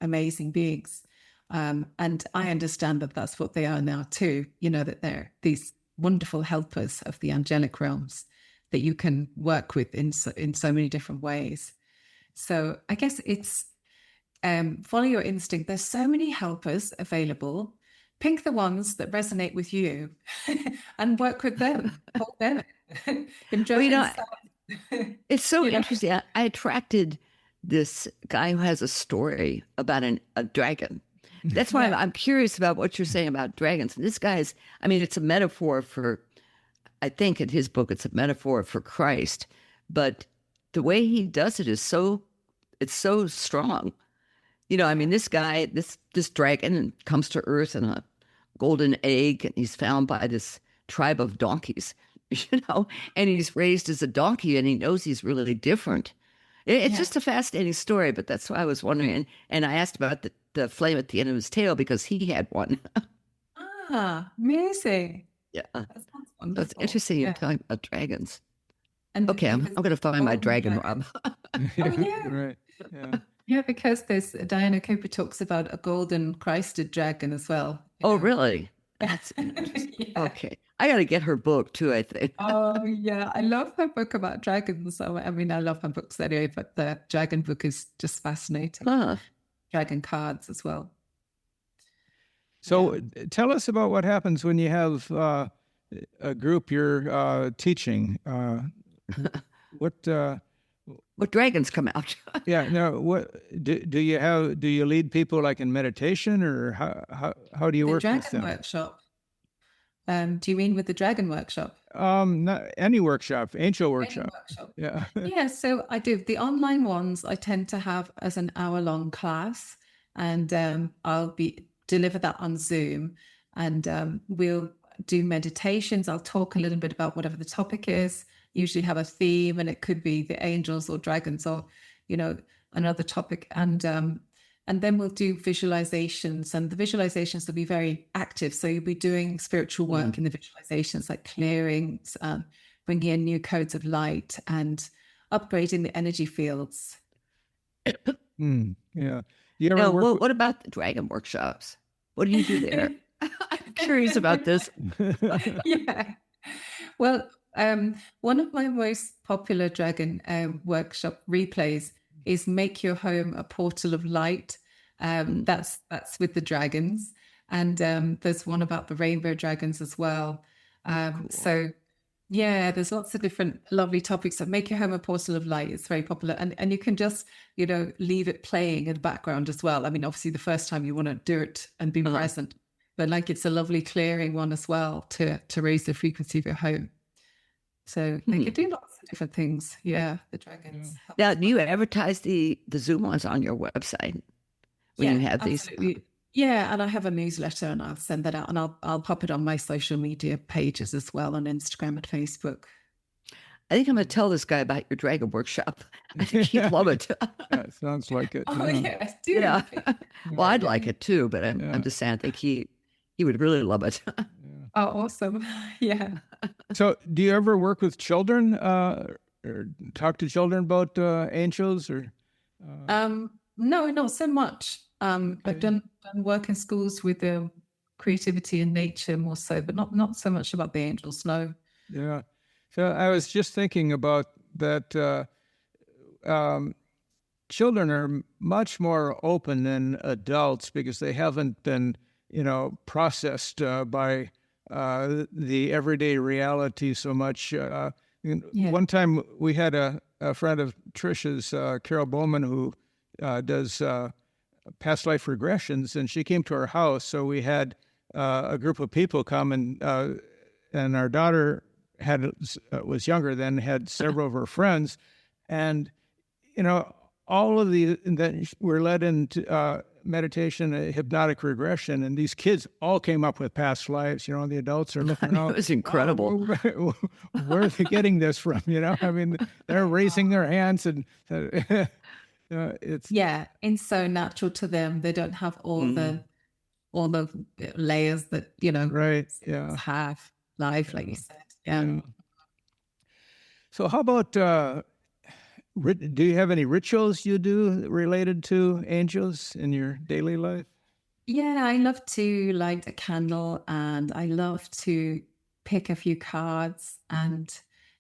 amazing beings. And I understand that that's what they are now too, that they're these wonderful helpers of the angelic realms that you can work with in so many different ways. So I guess it's follow your instinct. There's so many helpers available. Pick the ones that resonate with you and work with them. Hold them. Enjoy it's so interesting. I attracted this guy who has a story about a dragon. That's why I'm curious about what you're saying about dragons. And this guy's, it's a metaphor for, I think in his book, it's a metaphor for Christ. But the way he does it is it's so strong. This guy, this dragon comes to Earth in a golden egg, and he's found by this tribe of donkeys, and he's raised as a donkey, and he knows he's really different. It's just a fascinating story, but that's why I was wondering. And I asked about the flame at the end of his tail because he had one. Amazing. Yeah. That sounds wonderful. That's interesting. You're talking about dragons. And okay, I'm going to find my dragon, Rob. Right. Yeah. Yeah, because there's Diana Cooper talks about a golden Christed dragon as well. Oh, really? That's interesting. Okay. I got to get her book too, I think. Oh, yeah. I love her book about dragons. I love her books anyway, but the dragon book is just fascinating. Dragon cards as well. So tell us about what happens when you have a group you're teaching. What dragons come out? What do you lead people like in meditation, or how do you work with them? Workshop. Do you mean with the dragon workshop? Not any workshop, angel workshop. Yeah. Yeah, so I do. The online ones I tend to have as an hour-long class, and I'll deliver that on Zoom, and we'll do meditations. I'll talk a little bit about whatever the topic is. Usually have a theme, and it could be the angels or dragons or, another topic. And then we'll do visualizations, and the visualizations will be very active. So you'll be doing spiritual work in the visualizations, like clearing, bringing in new codes of light and upgrading the energy fields. Yeah. What about the dragon workshops? What do you do there? I'm curious about this. Yeah. Well, one of my most popular dragon workshop replays is Make Your Home a Portal of Light. That's with the dragons. And there's one about the rainbow dragons as well. Cool. So yeah, there's lots of different lovely topics. So Make Your Home a Portal of Light is very popular. And you can just, leave it playing in the background as well. Obviously the first time you want to do it and be present, but it's a lovely clearing one as well to raise the frequency of your home. So they could do lots of different things. Yeah, the dragons. Now, do you advertise the Zoom ones on your website when you have absolutely. These? Yeah, and I have a newsletter, and I'll send that out, and I'll pop it on my social media pages as well, on Instagram and Facebook. I think I'm going to tell this guy about your dragon workshop. I think he'd love it. Yeah, it sounds like it. Oh, yeah. Yeah. Well, I'd like it too, but I'm just saying, I think he would really love it. Oh, awesome. Yeah. So do you ever work with children or talk to children about angels? Or No, not so much. I've done work in schools with creativity and nature more so, but not so much about the angels, no. Yeah. So I was just thinking about that. Children are much more open than adults because they haven't been, processed by the everyday reality so much. One time we had a friend of Trish's, Carol Bowman, who does past life regressions, and she came to our house. So we had a group of people come, and our daughter was younger then, had several of her friends, and all of that were led into meditation, hypnotic regression, and these kids all came up with past lives. The adults are looking around. It was incredible. Where are they getting this from? I mean, they're raising their hands, and it's so natural to them. They don't have all the layers that right, have life, like you said. Yeah. So how about? Do you have any rituals you do related to angels in your daily life? Yeah, I love to light a candle, and I love to pick a few cards and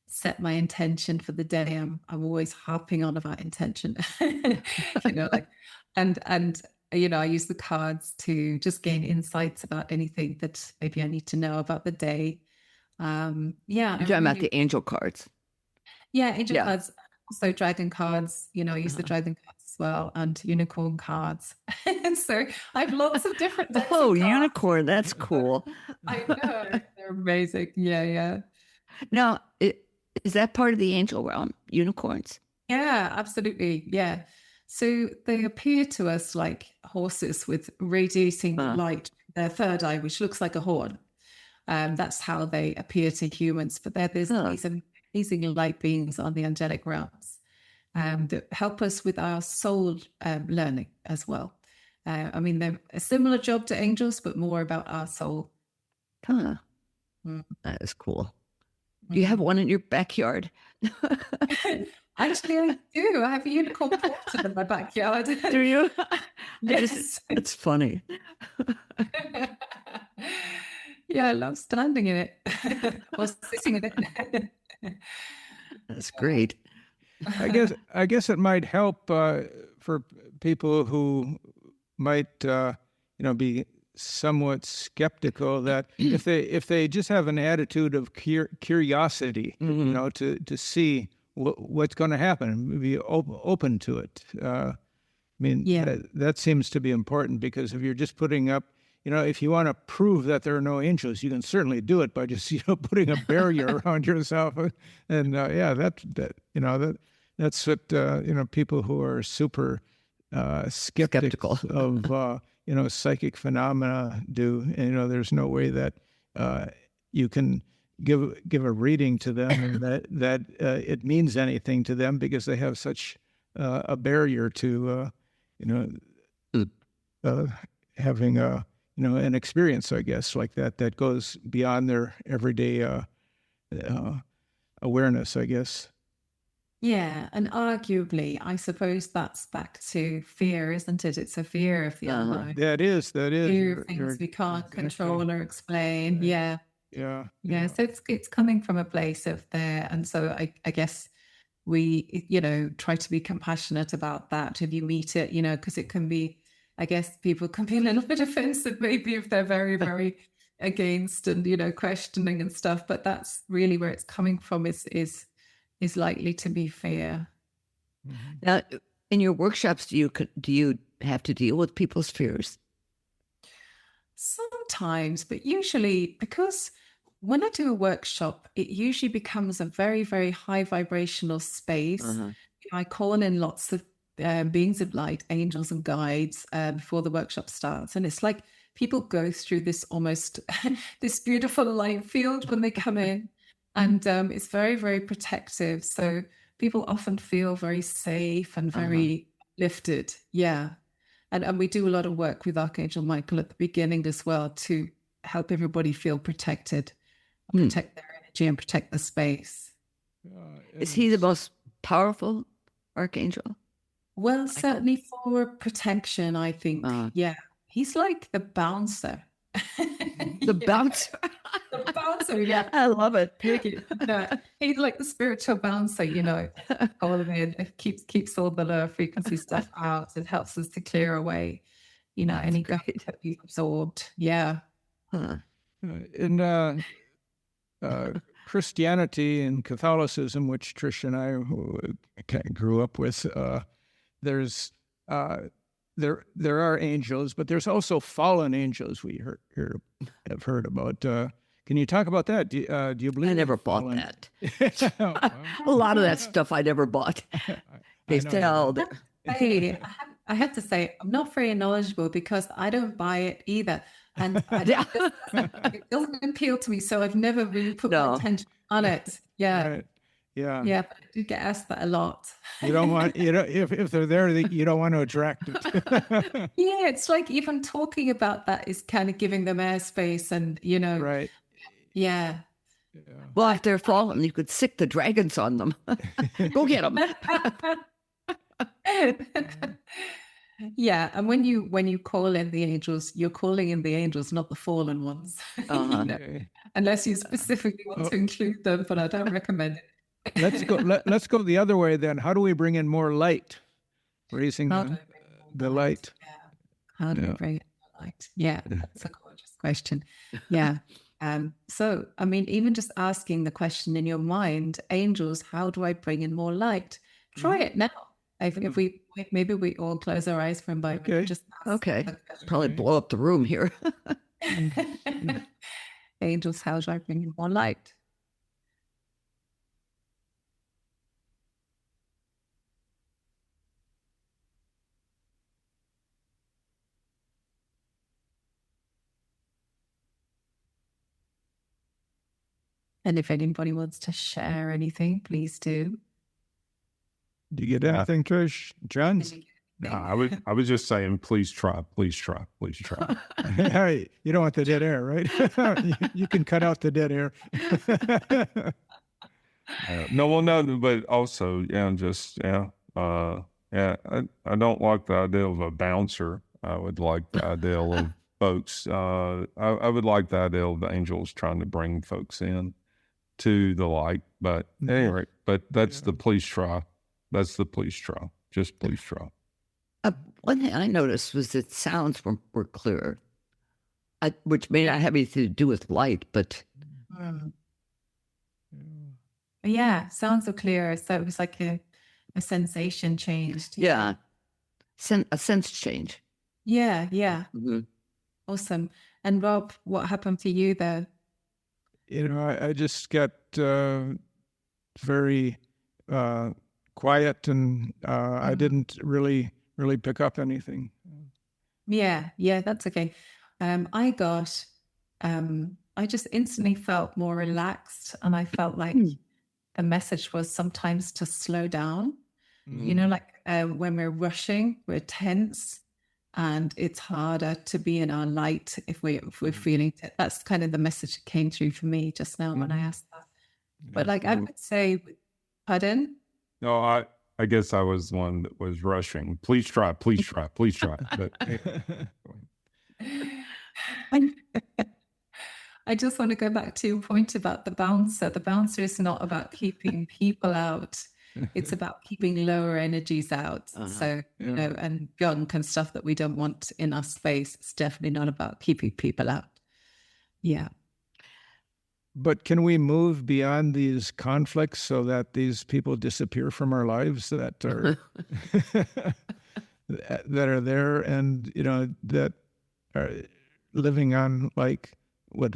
set my intention for the day. I'm always harping on about intention, and I use the cards to just gain insights about anything that maybe I need to know about the day. You're talking about the angel cards. Yeah, angel cards. Also dragon cards, I use the dragon cards as well, and unicorn cards. And so I have lots of different types of cards. Unicorn, that's cool. I know, they're amazing. Yeah. Now, is that part of the angel realm, unicorns? Yeah, absolutely. Yeah. So they appear to us like horses with radiating light, their third eye, which looks like a horn. That's how they appear to humans. But there's these amazing light beings on the angelic realms that help us with our soul learning as well. They're a similar job to angels, but more about our soul. That is cool. Do you have one in your backyard? Actually, I do. I have a unicorn portrait in my backyard. Do you? Yes. It's funny. Yeah, I love standing in it or sitting in it. That's great. I guess it might help for people who might be somewhat skeptical that if they just have an attitude of curiosity, to see what's going to happen and be open to it. That seems to be important, because if you're just putting up, if you want to prove that there are no angels, you can certainly do it by just putting a barrier around yourself, and that's what people who are super skeptical of psychic phenomena do. And there's no way that you can give a reading to them and that it means anything to them, because they have such a barrier to having an experience, I guess, like that goes beyond their everyday awareness, I guess. Yeah, and arguably, I suppose that's back to fear, isn't it? It's a fear of the unknown. That is. Fear of things we can't control or explain. Yeah. So it's coming from a place of there, and so I guess we try to be compassionate about that if you meet it, because it can be, I guess people can be a little bit offensive maybe if they're very, very against and questioning and stuff, but that's really where it's coming from, is likely to be fear. Now, in your workshops, do you have to deal with people's fears? Sometimes, but usually, because when I do a workshop, it usually becomes a very, very high vibrational space. I call in lots of beings of light, angels and guides before the workshop starts. And it's like people go through this almost this beautiful light field when they come in. And it's very, very protective. So people often feel very safe and very lifted. Yeah. And we do a lot of work with Archangel Michael at the beginning as well to help everybody feel protected, protect their energy and protect the space. Is he the most powerful archangel? Well, certainly for protection, I think. Yeah. He's like the bouncer. The bouncer. The bouncer, yeah. I love it. No, he's like the spiritual bouncer, all of it keeps all the lower frequency stuff out. It helps us to clear away, any gunk that we've absorbed. Yeah. Huh. In Christianity and Catholicism, which Trish and I kind of grew up with, there's there are angels, but there's also fallen angels we have heard about. Can you talk about that? Do you believe? I never bought that. A lot of that stuff I never bought. They sell. Hey, I have to say, I'm not very knowledgeable because I don't buy it either. And it doesn't appeal to me, so I've never really put my attention on it. Yeah. Right. Yeah. Yeah, but I do get asked that a lot. You don't want, if they're there, you don't want to attract it. Yeah, it's like even talking about that is kind of giving them airspace and, Right. Yeah. Well, if they're fallen, you could sick the dragons on them. Go get them. Yeah, and when you call in the angels, you're calling in the angels, not the fallen ones. Okay. Unless you specifically want to include them, but I don't recommend it. Let's go the other way then. How do we bring in more light? Raising the light. Yeah. How do we bring in more light? Yeah, that's a gorgeous question. Yeah. So, I mean, even just asking the question in your mind, angels, how do I bring in more light? Try it now. If maybe we all close our eyes for a moment. Okay. Just Probably blow up the room here. Angels, how do I bring in more light? And if anybody wants to share anything, please do. Do you get anything, Trish? John? No, I was just saying, please try. Hey, you don't want the dead air, right? You can cut out the dead air. But also, I don't like the idea of a bouncer. I would like the idea of folks. I would like the idea of the angels trying to bring folks in to the light. But anyway, that's the please try. That's the please try. Just please try. One thing I noticed was that sounds were clearer, which may not have anything to do with light, but... Yeah, sounds are clearer. So it was like a sensation changed. Yeah, a sense change. Yeah. Mm-hmm. Awesome. And Rob, what happened for you there? I just got very quiet, and I didn't really pick up anything. Yeah, that's okay. I just instantly felt more relaxed, and I felt like the message was sometimes to slow down. Like when we're rushing, we're tense, and it's harder to be in our light if we're feeling it. That's kind of the message that came through for me just now when I asked that. But I would say, pardon? No, I guess I was the one that was rushing. Please try. But, I just want to go back to your point about the bouncer. The bouncer is not about keeping people out. It's about keeping lower energies out. So, and gunk and stuff that we don't want in our space. It's definitely not about keeping people out. Yeah. But can we move beyond these conflicts so that these people disappear from our lives that are that are there, and that are living on like what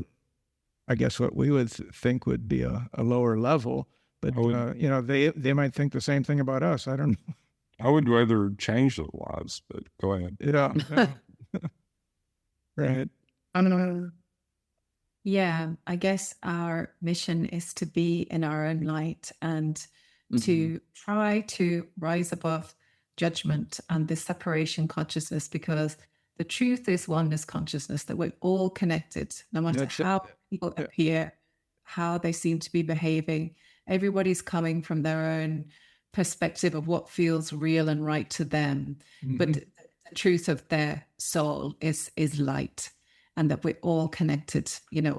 we would think would be a lower level, but they might think the same thing about us. I don't know. I would rather change their lives, but go ahead. Yeah. Right. Yeah, I guess our mission is to be in our own light and to try to rise above judgment and this separation consciousness, because the truth is oneness consciousness, that we're all connected, no matter how people appear, how they seem to be behaving. Everybody's coming from their own perspective of what feels real and right to them. But the truth of their soul is light. and that we're all connected,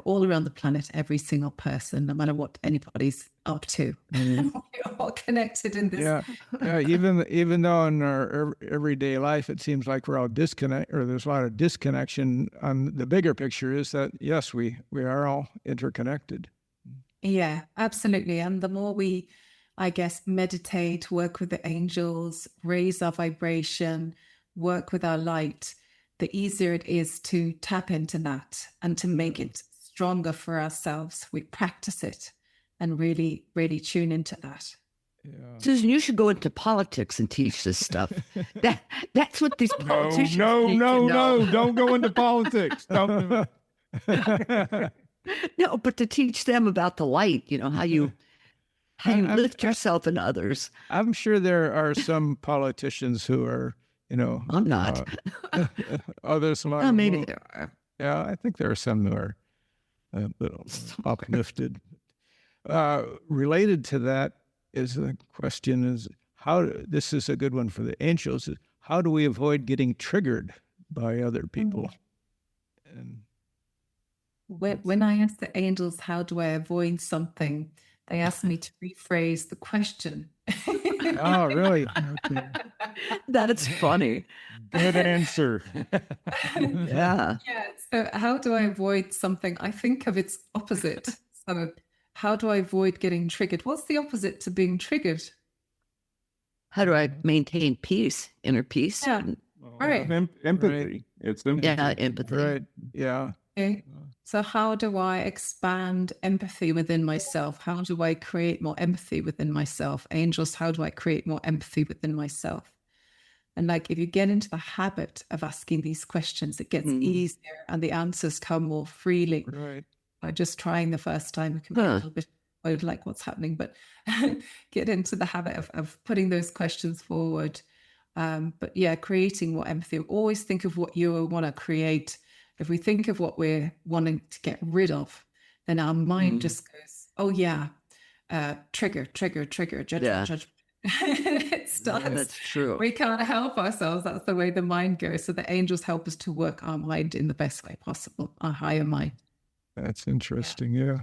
all around the planet, every single person, no matter what anybody's up to. We're all connected in this. Yeah. Even though in our everyday life, it seems like we're all disconnected, or there's a lot of disconnection, on the bigger picture is that, yes, we are all interconnected. Yeah, absolutely. And the more we, I guess, meditate, work with the angels, raise our vibration, work with our light, the easier it is to tap into that and to make it stronger for ourselves. We practice it and really, really tune into that. Yeah. Susan, you should go into politics and teach this stuff. That's what these politicians No, need to know. don't go into politics. Don't. No, but to teach them about the light, how you lift yourself and others. I'm sure there are some politicians who are, I'm not. Others. Maybe there are. Yeah, I think there are some who are a little uplifted. Related to that is the question is this is a good one for the angels, is how do we avoid getting triggered by other people? And when I ask the angels, how do I avoid something? They ask me to rephrase the question. Oh, really? Okay. That's funny. Good answer. Yeah. Yeah. So how do I avoid something? I think of its opposite. So how do I avoid getting triggered? What's the opposite to being triggered? How do I maintain peace, inner peace? Yeah. Right. Empathy. Right. It's empathy. Yeah, empathy. Right. Yeah. Okay. So how do I expand empathy within myself? How do I create more empathy within myself? Angels, how do I create more empathy within myself? And if you get into the habit of asking these questions, it gets easier and the answers come more freely. Right. By just trying the first time, it can be a little bit like what's happening, but get into the habit of putting those questions forward. But yeah, creating more empathy. Always think of what you want to create. If we think of what we're wanting to get rid of, then our mind just goes, oh yeah, trigger, judgment. It starts. Yeah, that's true. We can't help ourselves. That's the way the mind goes. So the angels help us to work our mind in the best way possible, our higher mind. That's interesting. Yeah.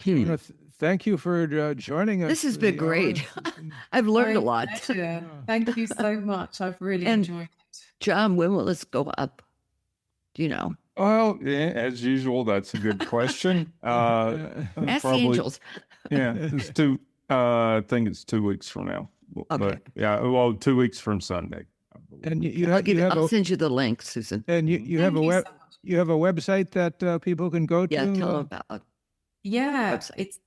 Hmm. Thank you for joining us. This has been great. I've learned a lot. Thank you so much. I've really enjoyed it. John, when will this go up? Do you know? Well, yeah, as usual, that's a good question. Ask the angels. Yeah, it's I think it's 2 weeks from now. Okay. But yeah, well, 2 weeks from Sunday. And I'll send you the link, Susan. And you have a web. So much. You have a website that people can go to? Yeah, tell them about. Yeah, Website. it's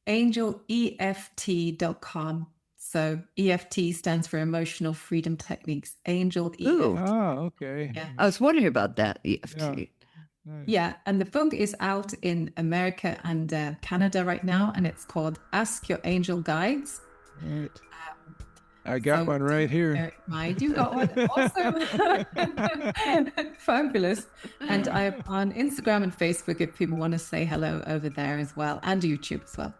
angeleft.com. So EFT stands for Emotional Freedom Techniques. Angel EFT. Ooh. Oh, okay. Yeah. I was wondering about that, EFT. Yeah. Nice. Yeah, and the book is out in America and Canada right now, and it's called Ask Your Angel Guides. Right. I got one right here. Mind, you got one. Awesome. Fabulous. And I'm on Instagram and Facebook if people want to say hello over there as well, and YouTube as well.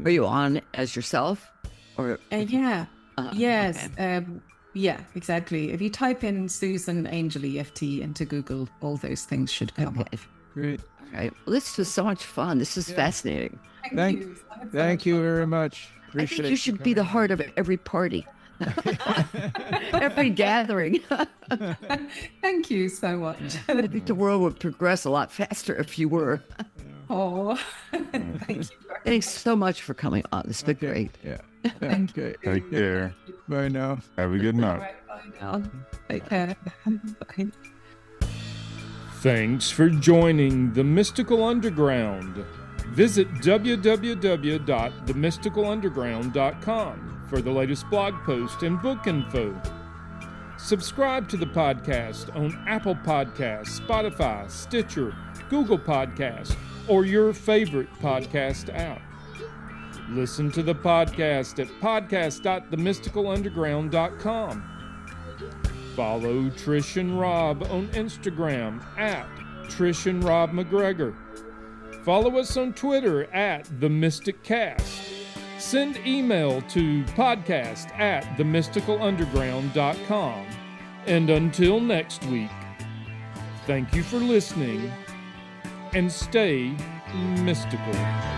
Are you on as yourself? Or Yeah. Yes. okay. Yeah, exactly. If you type in Susan Angel EFT into Google, all those things should come up. Okay. Great. All right. Well, this was so much fun. This is fascinating. Thank you very much. I Appreciate think you should be the heart of every party, every gathering. Thank you so much. I think the world would progress a lot faster if you were. Oh, thank you. Thanks so much for coming on. It's been great. Yeah. Thank Okay. Take care. Bye now. Have a good night. Right, bye now. Take care. Bye. Thanks for joining the Mystical Underground. Visit www.themysticalunderground.com for the latest blog post and book info. Subscribe to the podcast on Apple Podcasts, Spotify, Stitcher, Google Podcasts, or your favorite podcast app. Listen to the podcast at podcast.themysticalunderground.com. Follow Trish and Rob on Instagram at Trish and Rob McGregor. Follow us on Twitter at The Mystic Cast. Send email to podcast@themysticalunderground.com. And until next week, Thank you for listening, and stay mystical.